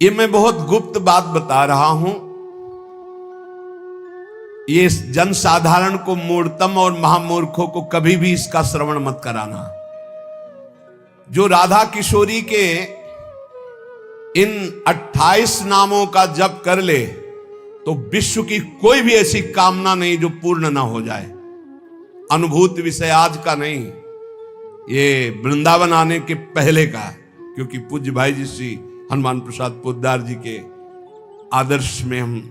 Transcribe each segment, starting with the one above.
ये मैं बहुत गुप्त बात बता रहा हूं। ये जन साधारण को, मूर्तम और महामूर्खों को कभी भी इसका श्रवण मत कराना। जो राधा किशोरी के इन 28 नामों का जप कर ले तो विश्व की कोई भी ऐसी कामना नहीं जो पूर्ण ना हो जाए। अनुभूत विषय आज का नहीं, ये वृंदावन आने के पहले का, क्योंकि पूज्य भाई जी श्री हनुमान प्रसाद पोद्दार जी के आदर्श में हम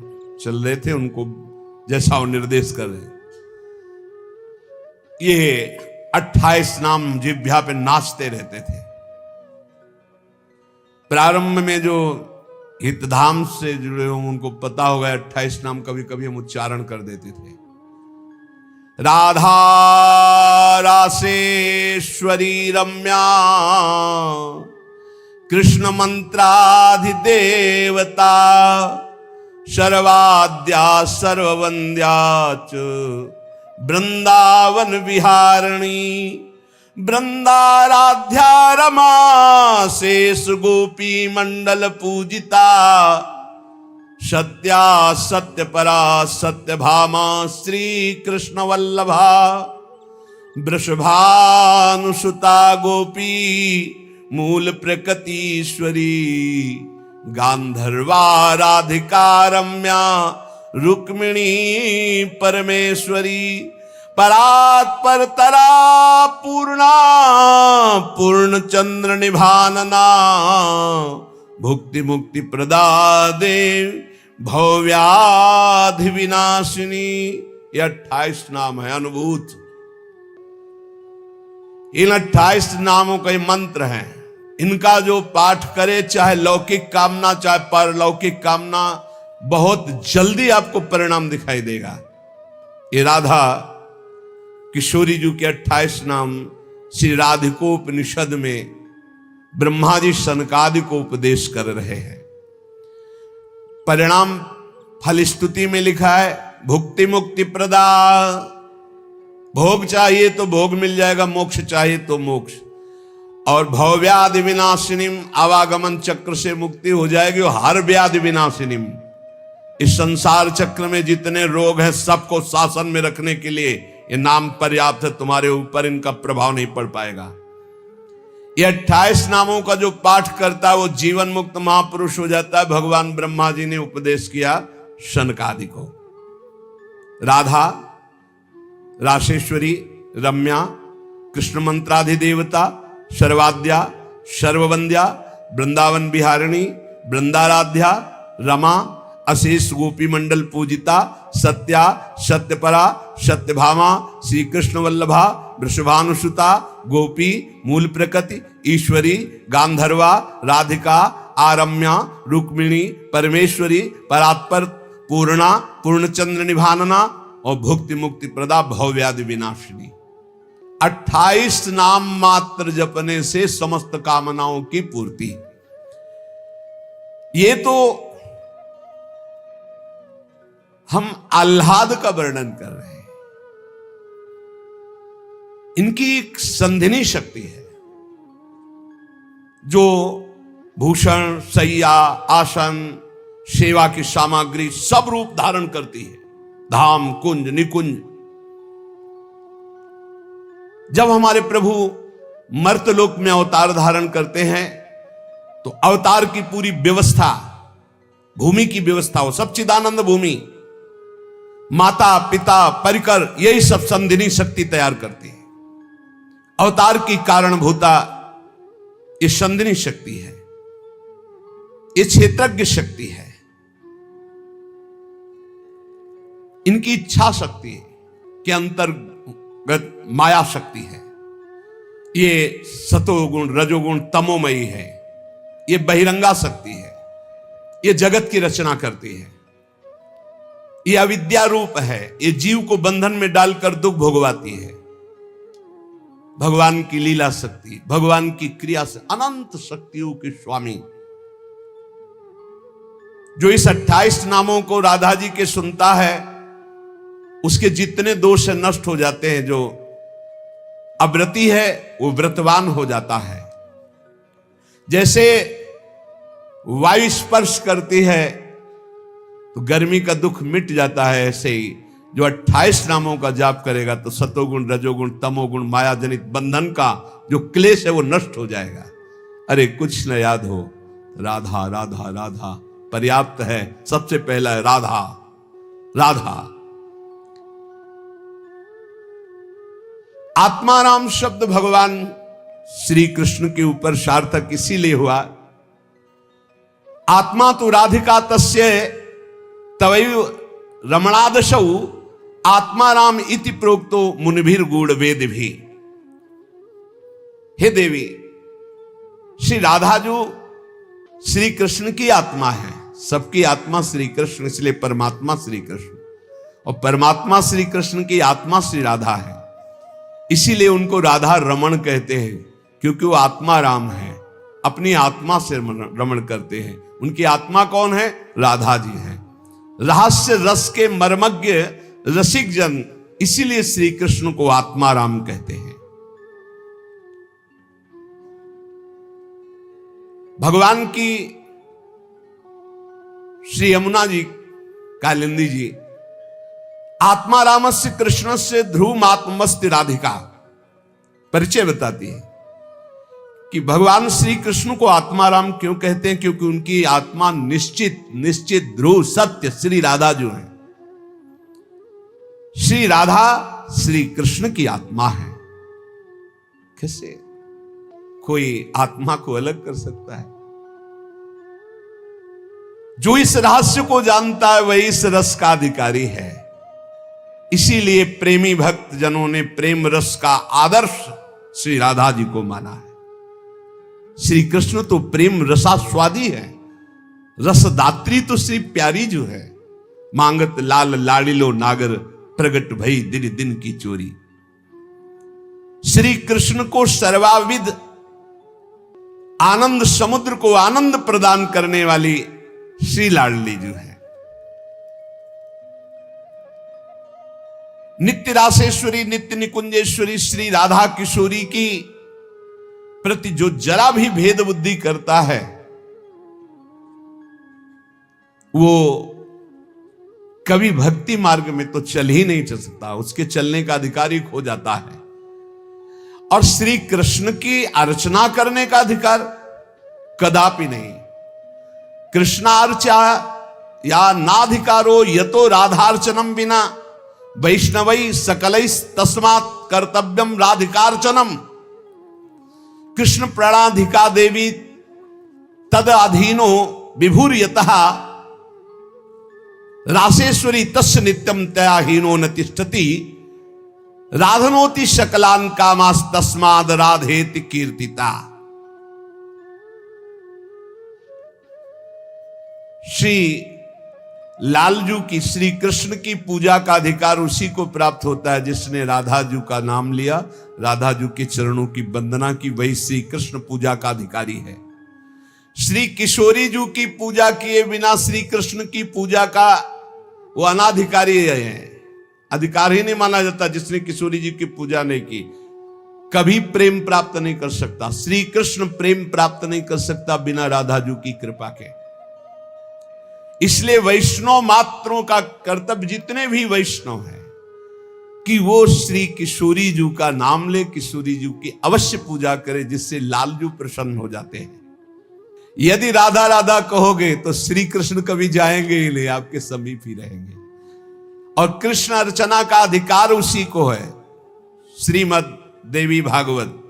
चल रहे थे, उनको जैसा वो निर्देश कर रहे। ये 28 नाम जिह्वा पे नाचते रहते थे। प्रारंभ में जो हितधाम से जुड़े हो उनको पता होगा 28 नाम कभी कभी हम उच्चारण कर देते थे। राधा रासेश्वरी रम्या कृष्ण मंत्राधिदेवता सर्वाद्या सर्ववंद्या च वृंदावन विहारिणी वृंदाराध्या रमा शेष गोपी मंडल पूजिता सत्या सत्यपरा सत्यभामा श्री कृष्ण वल्लभा वृषभानुसुता गोपी मूल प्रकृतीश्वरी गांधर्वा राधिका रम्या रुक्मिणी परमेश्वरी परात्पर तरा पूर्णा पूर्ण चंद्र निभानना भुक्ति मुक्ति प्रदा देव भव्याधि विनाशिनी। ये 28 नाम है अनुभूत। इन 28 नामों का मंत्र है। इनका जो पाठ करे, चाहे लौकिक कामना चाहे परलौकिक कामना, बहुत जल्दी आपको परिणाम दिखाई देगा। ये राधा किशोरी जी के 28 नाम श्री राधिकोपनिषद में ब्रह्मा जी सनकादि को उपदेश कर रहे हैं। परिणाम फल स्तुति में लिखा है भुक्ति मुक्ति प्रदा। भोग चाहिए तो भोग मिल जाएगा, मोक्ष चाहिए तो मोक्ष। और भवव्याधि विनाशिनीम, आवागमन चक्र से मुक्ति हो जाएगी। और हर व्याधि विनाशिनीम, इस संसार चक्र में जितने रोग हैं सबको शासन में रखने के लिए ये नाम पर्याप्त है। तुम्हारे ऊपर इनका प्रभाव नहीं पड़ पाएगा। ये 28 नामों का जो पाठ करता है वो जीवन मुक्त महापुरुष हो जाता है। भगवान ब्रह्मा जी ने उपदेश किया शनकादि को। राधा रासेश्वरी रम्या कृष्ण मंत्राधिदेवता सर्वाद्या सर्ववंद्या वृंदावन विहारिणी वृंदाराध्या रमा अशेष गोपी मंडल पूजिता सत्या सत्यपरा सत्यभामा श्री कृष्ण वल्लभा वृषभानुसुता गोपी मूल प्रकृति ईश्वरी गांधर्वा राधिका आरम्या रुक्मिणी परमेश्वरी परात्पर पूर्णा पूर्णचंद्र निभानना और भुक्ति मुक्ति प्रदा भवव्याधि विनाशिनी। 28 नाम मात्र जपने से समस्त कामनाओं की पूर्ति। ये तो हम आह्लाद का वर्णन कर रहे हैं। इनकी एक संधिनी शक्ति है जो भूषण शैया आसन सेवा की सामग्री सब रूप धारण करती है। धाम कुंज निकुंज। जब हमारे प्रभु मर्तलोक में अवतार धारण करते हैं तो अवतार की पूरी व्यवस्था, भूमि की व्यवस्था हो, सच्चिदानंद भूमि, माता पिता परिकर, यही सब संधिनी शक्ति तैयार करती है। अवतार की कारणभूता ये संधिनी शक्ति है, ये क्षेत्रज्ञ शक्ति है, इनकी इच्छा शक्ति के अंतर्गत माया शक्ति है। ये सतोगुण रजोगुण तमोमयी है, ये बहिरंगा शक्ति है, ये जगत की रचना करती है। ये अविद्या रूप है, ये जीव को बंधन में डालकर दुख भोगवाती है। भगवान की लीला शक्ति, भगवान की क्रिया से अनंत शक्तियों के स्वामी। जो इस 28 नामों को राधा जी के सुनता है उसके जितने दोष नष्ट हो जाते हैं। जो अव्रती है वो व्रतवान हो जाता है। जैसे वायु स्पर्श करती है तो गर्मी का दुख मिट जाता है। ऐसे ही जो 28 नामों का जाप करेगा तो सतोगुण, रजोगुण, तमोगुण, माया जनित बंधन का जो क्लेश है वो नष्ट हो जाएगा। अरे कुछ न याद हो, राधा राधा राधा पर्याप्त है। सबसे पहला है राधा राधा। आत्माराम शब्द भगवान श्री कृष्ण के ऊपर सार्थक इसीलिए हुआ, आत्मा तो राधिका तस्य तवैव रमणादशौ आत्माराम इति प्रोक्तो मुनिभिर गूढ़ वेद भी। हे देवी, श्री राधा जो श्री कृष्ण की आत्मा है, सबकी आत्मा श्री कृष्ण, इसलिए परमात्मा श्री कृष्ण, और परमात्मा श्री कृष्ण की आत्मा श्री राधा है। इसीलिए उनको राधा रमण कहते हैं, क्योंकि वो आत्मा राम है, अपनी आत्मा से रमण करते हैं। उनकी आत्मा कौन है? राधा जी हैं। रहस्य रस के मर्मज्ञ रसिक जन, इसीलिए श्री कृष्ण को आत्मा राम कहते हैं। भगवान की श्री यमुना जी कालिंदी जी आत्मा रामस्य कृष्ण से ध्रुव आत्मस्ति राधिका परिचय बताती है कि भगवान श्री कृष्ण को आत्मा राम क्यों कहते हैं, क्योंकि उनकी आत्मा निश्चित ध्रुव सत्य श्री राधा जो है। श्री राधा श्री कृष्ण की आत्मा है। कैसे कोई आत्मा को अलग कर सकता है? जो इस रहस्य को जानता है वही इस रस का अधिकारी है। इसीलिए प्रेमी भक्त जनों ने प्रेम रस का आदर्श श्री राधा जी को माना है। श्री कृष्ण तो प्रेम रसास्वादी है, रसदात्री तो श्री प्यारी जो है। मांगत लाल लाड़िलो नागर, प्रगट भई दिन दिन की चोरी। श्री कृष्ण को सर्वाविद आनंद समुद्र को आनंद प्रदान करने वाली श्री लाडली जो है। नित्य रासेश्वरी नित्य निकुंजेश्वरी श्री राधा किशोरी की प्रति जो जरा भी भेद बुद्धि करता है वो कभी भक्ति मार्ग में तो चल ही नहीं चल सकता, उसके चलने का अधिकारी खो जाता है। और श्री कृष्ण की अर्चना करने का अधिकार कदापि नहीं। कृष्णार्चा या नाधिकारो यतो राधार्चनम बिना वैष्णवै सकलै तस्मात् कर्तव्यम राधिकार्चनम। कृष्ण प्रणाधिका देवी तद अधीनो विभूर्यतः रासेश्वरी तस्य नित्यम तयाहीनो न तिष्ठति। राधनोति शकलान कामास तस्माद राधेति कीर्तिता। श्री लालजू की श्री कृष्ण की पूजा का अधिकार उसी को प्राप्त होता है जिसने राधाजू का नाम लिया, राधाजू के चरणों की वंदना की, वही श्री कृष्ण पूजा का अधिकारी है। श्री किशोरी जू की पूजा किए बिना श्री कृष्ण की पूजा का वो अनाधिकारी है, अधिकार ही नहीं माना जाता। जिसने किशोरी जी की पूजा नहीं की कभी प्रेम प्राप्त नहीं कर सकता। श्री कृष्ण प्रेम प्राप्त नहीं कर सकता बिना राधाजू की कृपा के। इसलिए वैष्णव मात्रों का कर्तव्य, जितने भी वैष्णव हैं, कि वो श्री किशोरी जू का नाम ले, किशोरी जू की अवश्य पूजा करे, जिससे लालजू प्रसन्न हो जाते हैं। यदि राधा राधा कहोगे तो श्री कृष्ण कभी जाएंगे ही नहीं, आपके समीप ही रहेंगे। और कृष्ण अर्चना का अधिकार उसी को है। श्रीमद देवी भागवत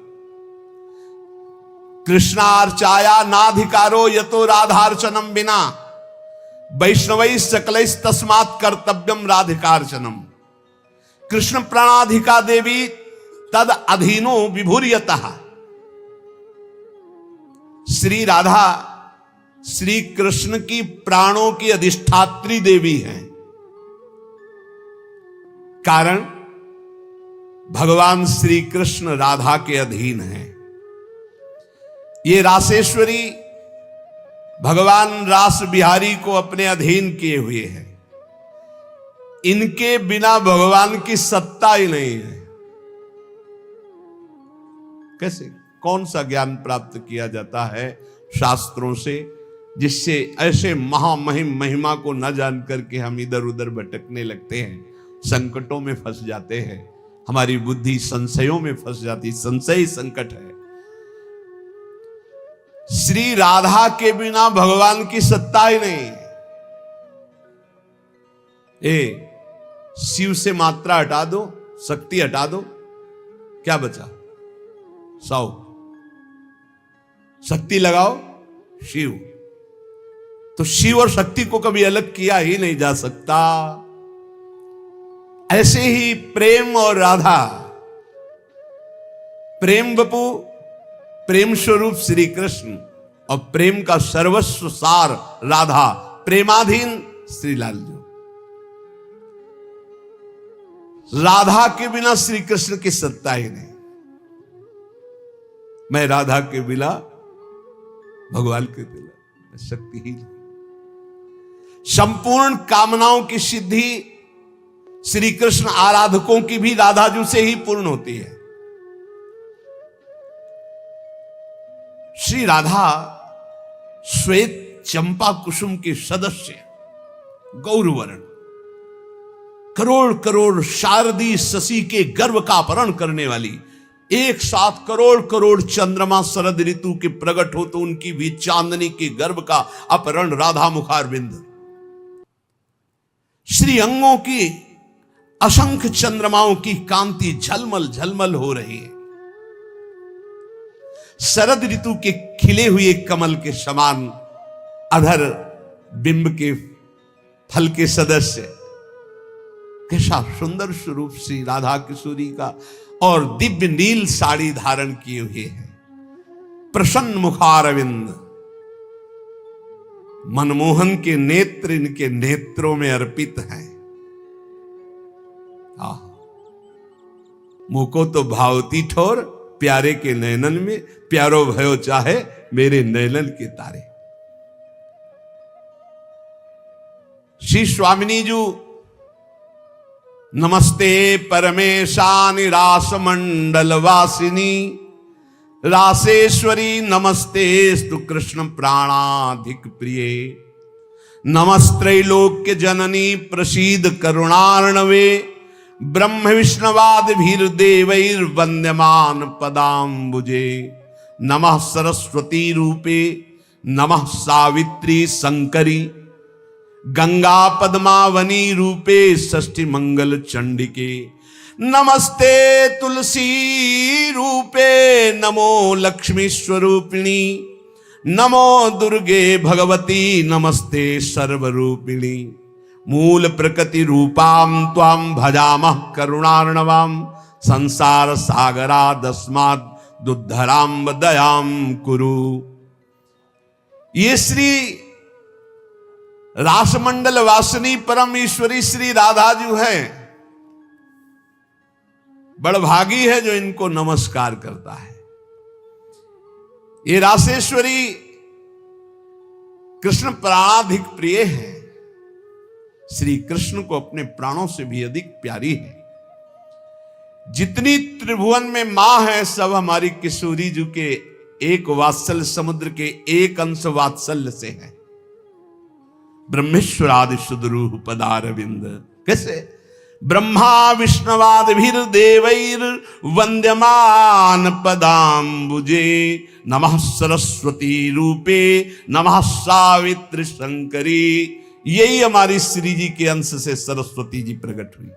कृष्णार्चाया नाधिकारो यतो राधार्चनम बिना वैष्णवै सकलै तस्मात् कर्तव्यम राधिकार्चनम। कृष्ण प्रणाधिका देवी तद अधीनो विभूर्यतः। श्री राधा श्री कृष्ण की प्राणों की अधिष्ठात्री देवी हैं। कारण भगवान श्री कृष्ण राधा के अधीन हैं। ये रासेश्वरी भगवान रास बिहारी को अपने अधीन किए हुए हैं। इनके बिना भगवान की सत्ता ही नहीं है। कैसे, कौन सा ज्ञान प्राप्त किया जाता है शास्त्रों से? जिससे ऐसे महामहिम महिमा को न जान करके हम इधर उधर भटकने लगते हैं, संकटों में फंस जाते हैं, हमारी बुद्धि संशयों में फंस जाती। संशय संकट है। श्री राधा के बिना भगवान की सत्ता ही नहीं। शिव से मात्रा हटा दो, शक्ति हटा दो, क्या बचा? 100। शक्ति लगाओ शिव। तो शिव और शक्ति को कभी अलग किया ही नहीं जा सकता। ऐसे ही प्रेम और राधा, प्रेम बपू, प्रेम स्वरूप श्री कृष्ण और प्रेम का सर्वस्व सार राधा, प्रेमाधीन श्री लाल जी। राधा के बिना श्री कृष्ण की सत्ता ही नहीं। मैं राधा के बिना, भगवान के बिना शक्ति ही नहीं। संपूर्ण कामनाओं की सिद्धि श्री कृष्ण आराधकों की भी राधाजू से ही पूर्ण होती है। श्री राधा श्वेत चंपा कुसुम के सदस्य, गौरवर्ण, करोड़ करोड़ शारदी शशि के गर्भ का अपहरण करने वाली, एक साथ करोड़ करोड़ चंद्रमा शरद ऋतु के प्रकट हो तो उनकी भी चांदनी के गर्भ का अपहरण राधा मुखारविंद। श्री अंगों की असंख्य चंद्रमाओं की कांति झलमल झलमल हो रही है। शरद ऋतु के खिले हुए कमल के समान अधर बिंब के फल के सदस्य, कैसा सुंदर स्वरूप श्री राधा किशोरी का, और दिव्य नील साड़ी धारण किए हुए हैं। प्रसन्न मुखारविंद, मनमोहन के नेत्र इनके नेत्रों में अर्पित हैं। मुको तो भावती ठोर, प्यारे के नयनन में, प्यारो भयो चाहे मेरे नयनन के तारे। श्री स्वामिनी जी, नमस्ते परमेशानि रास मंडल वासिनी, रासेश्वरी नमस्ते स्तु कृष्ण प्राणाधिक प्रिये, नमस्त्रैलोक्य जननी प्रसीद करुणार्णवे, ब्रह्म विष्णवाद भीर देवैर वंद्यमान पदाम्बुजे, नमः सरस्वती रूपे नमः सावित्री शंकरी, गंगा पद्मावनी रूपे षष्ठी मंगल चंडिके, नमस्ते तुलसी रूपे नमो लक्ष्मी स्वरूपिणी, नमो दुर्गे भगवती नमस्ते सर्वरूपिणी, मूल प्रकृति रूपाम त्वाम भजामः करुणार्णवाम, संसार सागरादस्माद् दुद्धराम दयाम कुरु। ये श्री रासमंडल वासिनी परम ईश्वरी श्री राधा जी है। बड़भागी है जो इनको नमस्कार करता है। ये रासेश्वरी कृष्ण प्राणाधिक प्रिय है, श्री कृष्ण को अपने प्राणों से भी अधिक प्यारी है। जितनी त्रिभुवन में मां है सब हमारी किशोरी जी के एक वात्सल्य समुद्र के एक अंश वात्सल्य से है। ब्रह्मेश्वरादि सुदरूह पदारविंद, कैसे? ब्रह्मा विष्णवाद भीर देवैर वंद्यमान पदाम्बुजे, नमः सरस्वती रूपे नमः सावित्री शंकरी। यही हमारी श्री जी के अंश से सरस्वती जी प्रकट हुई,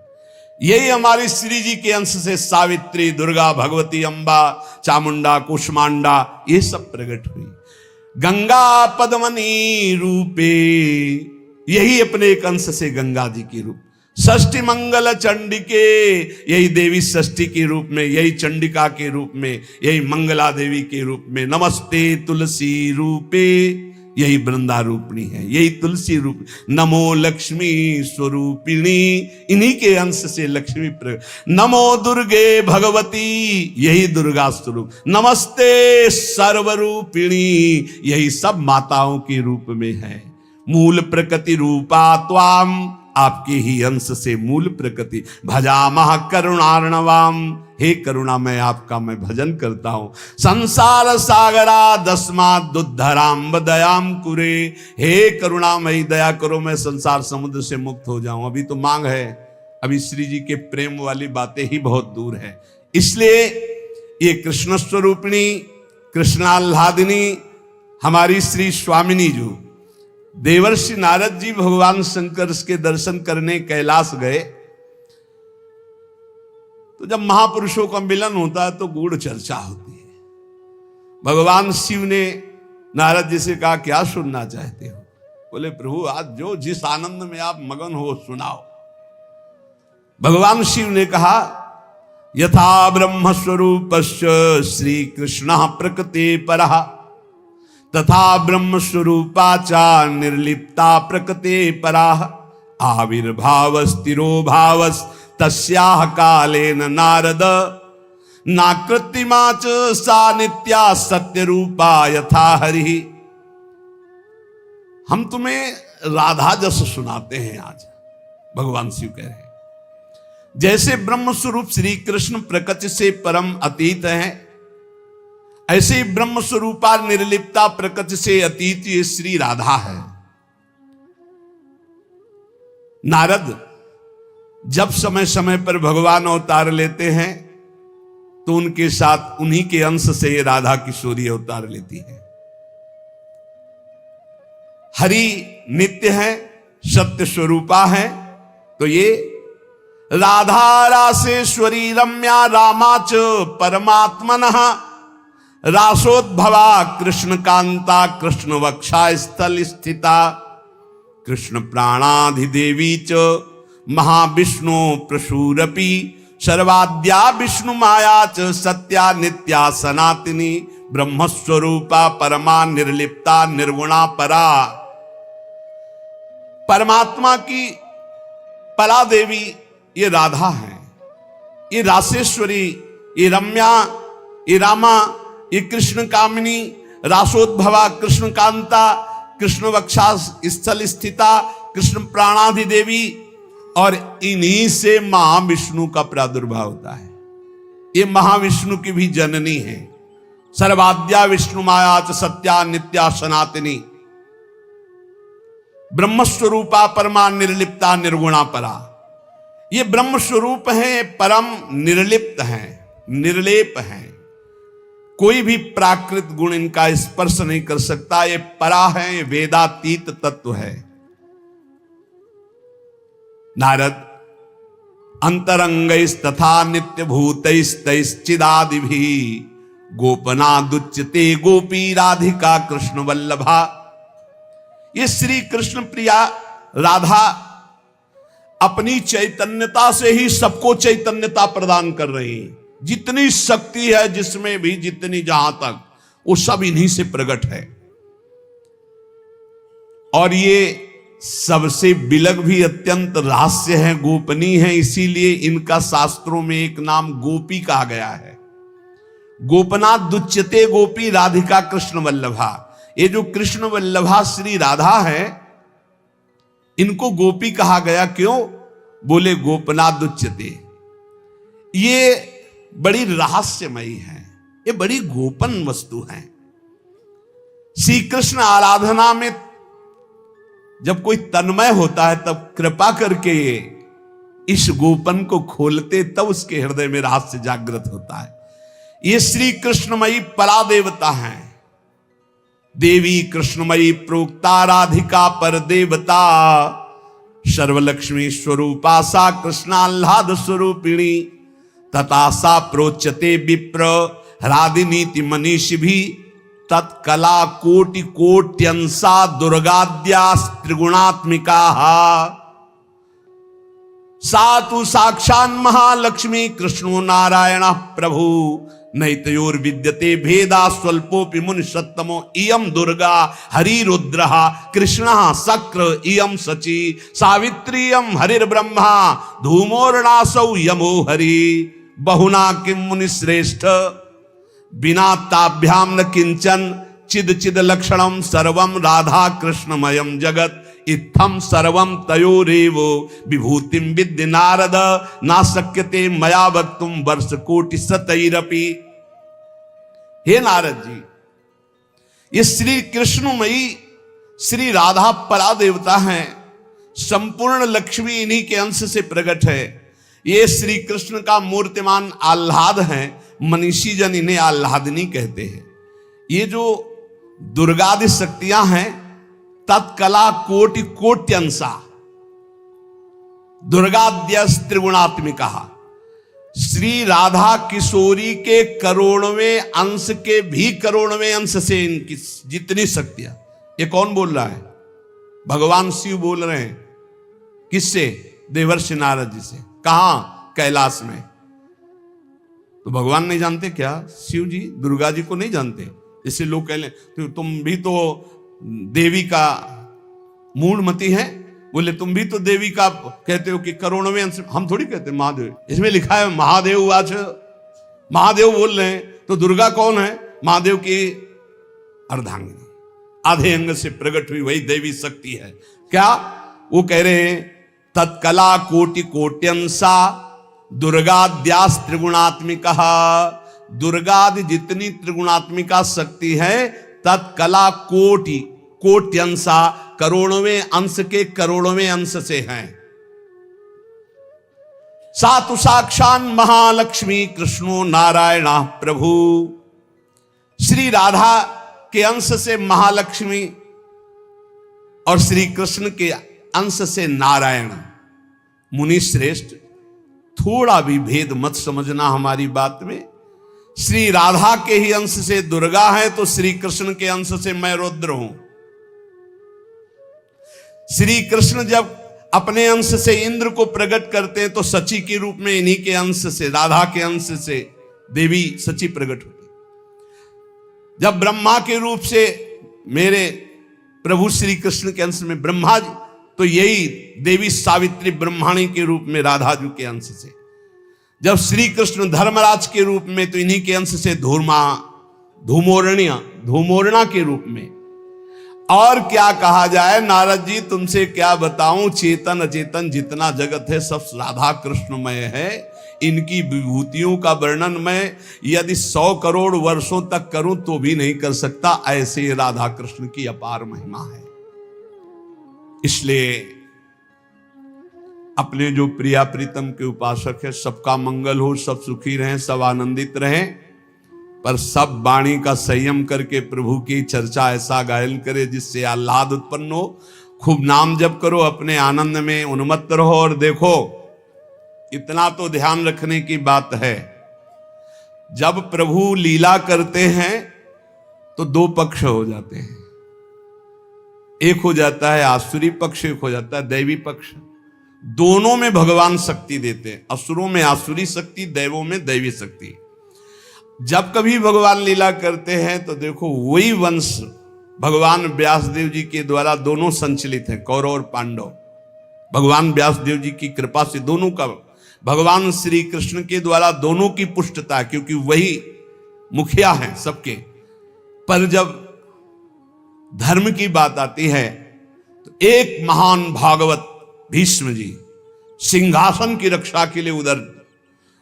यही हमारी श्री जी के अंश से सावित्री, दुर्गा, भगवती, अंबा, चामुंडा, कुष्मांडा, ये सब प्रकट हुई। गंगा पद्मनी रूपे, यही अपने एक अंश से गंगा जी की रूप। षष्ठी मंगल चंडिके, यही देवी षष्ठी के रूप में, यही चंडिका के रूप में, यही मंगला देवी के रूप में। नमस्ते तुलसी रूपे, यही वृंदा रूपिणी है, यही तुलसी रूप। नमो लक्ष्मी स्वरूपिणी, इन्हीं के अंश से लक्ष्मी प्रकट। नमो दुर्गे भगवती, यही दुर्गा स्वरूप। नमस्ते सर्वरूपिणी, यही सब माताओं के रूप में है। मूल प्रकृति रूपा त्वाम आपके ही अंश से मूल प्रकृति। भजामह करुणार्णवाम, हे करुणा मैं आपका मैं भजन करता हूं। संसार सागरा दस्माद उद्धराम दयाम कुरे, हे करुणामयी दया करो मैं संसार समुद्र से मुक्त हो जाऊं। अभी तो मांग है, अभी श्री जी के प्रेम वाली बातें ही बहुत दूर है। इसलिए ये कृष्ण स्वरूपिणी कृष्णाल्हादिनी हमारी श्री स्वामिनी जो देवर्षि नारद जी भगवान शंकर के दर्शन करने कैलाश गए, तो जब महापुरुषों का मिलन होता है तो गूढ़ चर्चा होती है। भगवान शिव ने नारद जी से कहा क्या सुनना चाहते हो? बोले प्रभु आज जो जिस आनंद में आप मगन हो सुनाओ। भगवान शिव ने कहा यथा ब्रह्म स्वरूपस्य श्री कृष्ण प्रकृति परः तथा ब्रह्म स्वरूपाचा निर्लिप्ता प्रकृति पराः आविर्भाव स्थिरो भावस तस्याह कालेन नारद नाकृतिमा च सा नित्या सत्य रूपा यथा हरि। हम तुम्हें राधा जस सुनाते हैं आज। भगवान शिव कह रहे हैं जैसे ब्रह्म स्वरूप श्री कृष्ण प्रकृति से परम अतीत हैं, ऐसे ही ब्रह्म स्वरूपा निर्लिप्ता प्रकृति से अतीत ये श्री राधा है। नारद जब समय समय पर भगवान अवतार लेते हैं तो उनके साथ उन्हीं के अंश से ये राधा किशोरी अवतार लेती है। हरि नित्य है, सत्य स्वरूपा है, तो ये राधा रासेश्वरी रम्या रामाच परमात्मनः रासोद्भवा कृष्ण कांता कृष्ण वक्षा स्थल स्थिता कृष्ण प्राणाधिदेवी च महाविष्णु प्रसूरपि सर्वाद्या विष्णु माया च सत्या नित्या सनातनी ब्रह्मस्वरूपा परमा निर्लिप्ता निर्गुणा परा। परमात्मा की परा देवी ये राधा है, ये रासेश्वरी, ये रम्या, ये रामा, ये कृष्ण कामिनी, रासोद्भवा कृष्ण कांता कृष्ण वक्षा स्थल स्थिता कृष्ण प्राणाधिदेवी, और इन्हीं से महाविष्णु का प्रादुर्भाव होता है। ये महाविष्णु की भी जननी है। सर्वाद्या विष्णु माया च सत्या नित्या सनातनी ब्रह्मस्वरूपा परमा निर्लिप्ता निर्गुणा परा। ये ब्रह्म स्वरूप हैं, परम निर्लिप्त हैं, निर्लेप हैं, कोई भी प्राकृत गुण इनका स्पर्श नहीं कर सकता। ये परा है, ये वेदातीत तत्व है। नारद अंतरंगैस्तथा नित्य भूतैस्तैश्चिदादि भी गोपनादुच्यते गोपी राधिका कृष्ण वल्लभा। ये श्री कृष्ण प्रिया राधा अपनी चैतन्यता से ही सबको चैतन्यता प्रदान कर रही है। जितनी शक्ति है जिसमें भी, जितनी जहां तक, वो सब इन्हीं से प्रकट है। और ये सबसे बिलग भी अत्यंत रहस्य है, गोपनीय है, इसीलिए इनका शास्त्रों में एक नाम गोपी कहा गया है। गोपनाथ दुच्यते गोपी राधिका कृष्ण वल्लभा। ये जो कृष्ण वल्लभा श्री राधा है, इनको गोपी कहा गया क्यों? बोले गोपनाथ दुच्यते, ये बड़ी रहस्यमयी है, ये बड़ी गोपन वस्तु है। श्री कृष्ण आराधना में जब कोई तन्मय होता है तब कृपा करके इस गोपन को खोलते, तब उसके हृदय में रहस्य जागृत होता है। ये श्री कृष्णमयी परा देवता है। देवी कृष्णमयी प्रोक्ता राधिका पर देवता सर्वलक्ष्मी स्वरूपा सा कृष्णाल्हाद स्वरूपिणी तथा सा प्रोच्यते विप्र ह्रादिनीति मनीषि भी तत्कला कोटि कोट्यंसा दुर्गाद्या त्रिगुणात्मिका। सातु साक्षान् महालक्ष्मी कृष्णो नारायण प्रभु नैतयोर विद्यते भेदा स्वल्पोपि मुनि सत्तमो इयं दुर्गा हरिरुद्रः कृष्णः शक्र इयं सची सावित्री इयं हरिर्ब्रह्मा धूमोर्णासौ यमो हरि बहुना किं मुनि श्रेष्ठ बिना ताभ्याम न किंचन चिद चिद लक्षणम सर्वम राधा कृष्णमयम जगत इत्थम सर्वम तयोरेव विभूतिम विद्य नारद ना शक्यते मया वक्तुम वर्ष कोटि शतैरपि। हे नारद जी, ये श्री कृष्णमयी श्री राधा परा देवता हैं, संपूर्ण लक्ष्मी इन्हीं के अंश से प्रकट है। ये श्री कृष्ण का मूर्तिमान आह्लाद है, मनीषी जन इन्हें आह्लादनी कहते हैं। ये जो दुर्गादि शक्तियां हैं तत्कला कोटि कोट्यंसा, दुर्गाद्यस त्रिगुणात्मिका, श्री राधा किशोरी के करोड़वें अंश के भी करोड़वें अंश से इनकी जितनी शक्तियां। ये कौन बोल रहा है? भगवान शिव बोल रहे हैं। किससे? देवर्षि नारद जी से। कहां? कैलाश में। तो भगवान नहीं जानते क्या? शिव जी दुर्गा जी को नहीं जानते? जैसे लोग कह लें तो तुम भी तो देवी का मूढ़मती है, बोले तुम भी तो देवी का कहते हो कि करोड़वें अंश। हम थोड़ी कहते महादेव, इसमें लिखा है महादेव वाच, महादेव बोल रहे हैं। तो दुर्गा कौन है? महादेव की अर्धांगिनी, आधे अंग से प्रकट हुई वही देवी शक्ति है। क्या वो कह रहे हैं? तत्कला कोटि कोट्यंसा दुर्गाद्यास त्रिगुणात्मिका, दुर्गादि जितनी त्रिगुणात्मिका शक्ति है तत्कला कोटि कोट्यंसा, करोड़वें अंश के करोड़वें अंश से हैं। सातु साक्षान महालक्ष्मी कृष्णो नारायण प्रभु। श्री राधा के अंश से महालक्ष्मी और श्री कृष्ण के अंश से नारायण। मुनि श्रेष्ठ, थोड़ा भी भेद मत समझना हमारी बात में। श्री राधा के ही अंश से दुर्गा है तो श्री कृष्ण के अंश से मैं रुद्र हूं। श्री कृष्ण जब अपने अंश से इंद्र को प्रकट करते हैं तो सची के रूप में इन्हीं के अंश से, राधा के अंश से देवी सची प्रकट होती। जब ब्रह्मा के रूप से मेरे प्रभु श्री कृष्ण के अंश में ब्रह्मा जी, तो यही देवी सावित्री ब्रह्माणी के रूप में राधा जी के अंश से। जब श्री कृष्ण धर्मराज के रूप में तो इन्हीं के अंश से धूमोरणा के रूप में। और क्या कहा जाए नारद जी, तुमसे क्या बताऊं, चेतन अचेतन जितना जगत है सब राधा कृष्णमय है। इनकी विभूतियों का वर्णन मैं यदि 100 करोड़ वर्षों तक करूं तो भी नहीं कर सकता, ऐसे राधा कृष्ण की अपार महिमा है। इसलिए अपने जो प्रिया प्रीतम के उपासक है, सबका मंगल हो, सब सुखी रहें, सब आनंदित रहें, पर सब वाणी का संयम करके प्रभु की चर्चा ऐसा गायन करे जिससे आह्लाद उत्पन्न हो। खूब नाम जप करो, अपने आनंद में उन्मत्त रहो। और देखो, इतना तो ध्यान रखने की बात है, जब प्रभु लीला करते हैं तो 2 पक्ष हो जाते हैं। एक हो जाता है आसुरी पक्ष, एक हो जाता है दैवी पक्ष। दोनों में भगवान शक्ति देते हैं, असुरों में आसुरी शक्ति, दैवों में दैवी शक्ति। जब कभी भगवान लीला करते हैं तो देखो वही वंश भगवान व्यासदेव जी के द्वारा दोनों संचलित हैं, कौरव और पांडव। भगवान व्यासदेव जी की कृपा से दोनों का, भगवान श्री कृष्ण के द्वारा दोनों की पुष्टता, क्योंकि वही मुखिया हैं सबके। पर जब धर्म की बात आती है तो एक महान भागवत भीष्म जी सिंहासन की रक्षा के लिए उधर,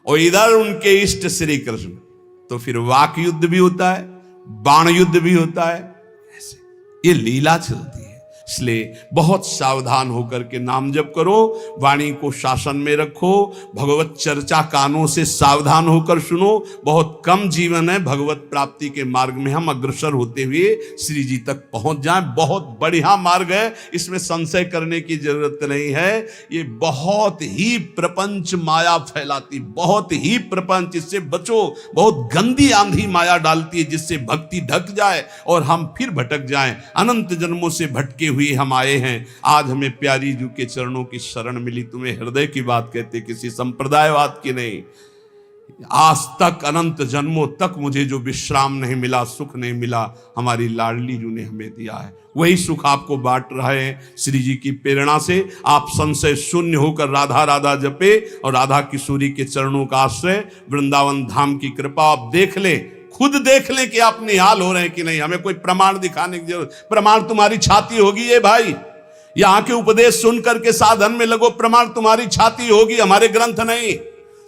और इधर उनके इष्ट श्री कृष्ण। तो फिर वाक युद्ध भी होता है, बाण युद्ध भी होता है, ऐसे ये लीला चलती है। इसलिए बहुत सावधान होकर के नाम जप करो, वाणी को शासन में रखो, भगवत चर्चा कानों से सावधान होकर सुनो। बहुत कम जीवन है, भगवत प्राप्ति के मार्ग में हम अग्रसर होते हुए श्री जी तक पहुंच जाएं। बहुत बढ़िया मार्ग है, इसमें संशय करने की जरूरत नहीं है। ये बहुत ही प्रपंच माया फैलाती, बहुत ही प्रपंच, इससे बचो। बहुत गंदी आंधी माया डालती है जिससे भक्ति ढक जाए और हम फिर भटक जाएं। अनंत जन्मों से भटके हुए हम आए हैं, आज हमें प्यारी जू के चरणों की शरण मिली। तुम्हें हृदय की बात कहते, किसी संप्रदायवाद की नहीं। आज तक अनंत जन्मों तक मुझे जो विश्राम नहीं मिला, सुख नहीं मिला, हमारी लाडली जू ने हमें दिया है। वही सुख आपको बांट रहे हैं श्री जी की प्रेरणा से। आप संशय शून्य होकर राधा राधा जपे और राधा किशोरी के चरणों का आश्रय, वृंदावन धाम की कृपा आप देख लें, खुद देख लें कि आप निहाल हो रहे हैं कि नहीं। हमें कोई प्रमाण दिखाने की जरूरत, प्रमाण तुम्हारी छाती होगी ये भाई, यहां के उपदेश सुन करके साधन में लगो, प्रमाण तुम्हारी छाती होगी, हमारे ग्रंथ नहीं।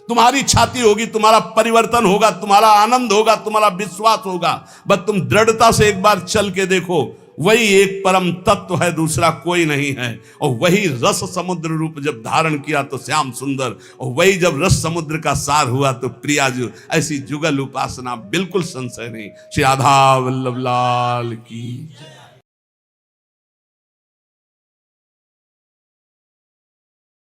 तुम्हारी छाती होगी, तुम्हारा परिवर्तन होगा, तुम्हारा आनंद होगा, तुम्हारा विश्वास होगा। बस तुम दृढ़ता से एक बार चल के देखो, वही एक परम तत्व है, दूसरा कोई नहीं है। और वही रस समुद्र रूप जब धारण किया तो श्याम सुंदर, और वही जब रस समुद्र का सार हुआ तो प्रियाजू। ऐसी जुगल उपासना बिल्कुल संशय नहीं। श्री राधा वल्लभ लाल की।